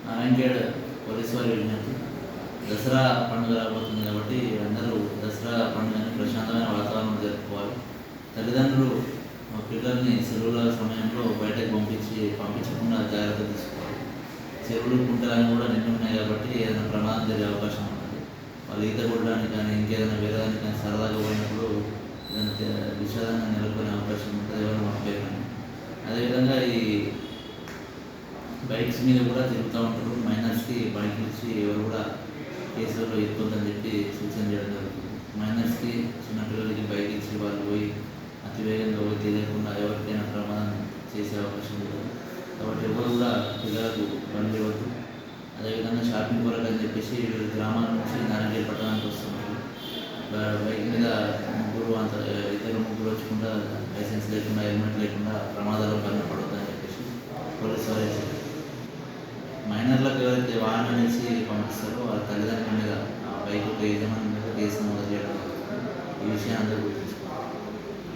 Narayankhed police వారి విజ్ఞప్తి. దసరా పండుగ రాబోతుంది కాబట్టి అందరూ దసరా పండుగని ప్రశాంతమైన వాతావరణంలో జరుపుకోవాలి. తల్లిదండ్రులు పిల్లల్ని సెలవుల సమయంలో బయటకు పంపించకుండా జాగ్రత్త తీసుకోవాలి. చెరువులు కుంటలని కూడా నిండున్నాయి కాబట్టి ఏదైనా ప్రమాదం జరిగే అవకాశం ఉంటుంది. వాళ్ళు ఈత కొట్టడానికి కానీ ఇంకేదైనా వేరే దానికి కానీ సరదాగా పోయినప్పుడు ఏదైనా విషాదంగా నెలకొనే అవకాశం ఉంటుంది. ఎవరు మర్చిపోయారు. అదేవిధంగా ఈ బైక్స్ మీద కూడా తిరుగుతూ ఉంటారు. మైనర్స్కి బైక్ ఇచ్చి ఎవరు కూడా కేసులలో ఇరుక్కుందని చెప్పి సూచన చేయడం జరుగుతుంది. మైనర్స్కి చిన్నపిల్లలకి బైక్ ఇచ్చి వాళ్ళు పోయి అతివేగంగా పోయి తెలియకుండా ఎవరికైనా ప్రమాదం చేసే అవకాశం ఉంటుంది. కాబట్టి ఎవరు కూడా పిల్లలకు బండి ఇవ్వద్దు. అదేవిధంగా షాపింగ్ కొరకు అని చెప్పేసి గ్రామాల నుంచి నారాయణఖేడ్ పట్టణానికి వస్తున్నారు. బైక్ మీద ఇద్దరు ముగ్గురు వచ్చకుండా లైసెన్స్ లేకుండా హెల్మెట్ లేకుండా ప్రమాదాలు పడవద్దని చెప్పేసి పోలీసు వారు మైనర్లకు ఎవరైతే వాహనం నుంచి పంపిస్తారో వాళ్ళ తల్లిదండ్రుల మీద బైక్ యజమాని మీద కేసు నమోదు చేయడం. ఈ విషయాన్ని అందరూ గుర్తుంచుకోవాలి.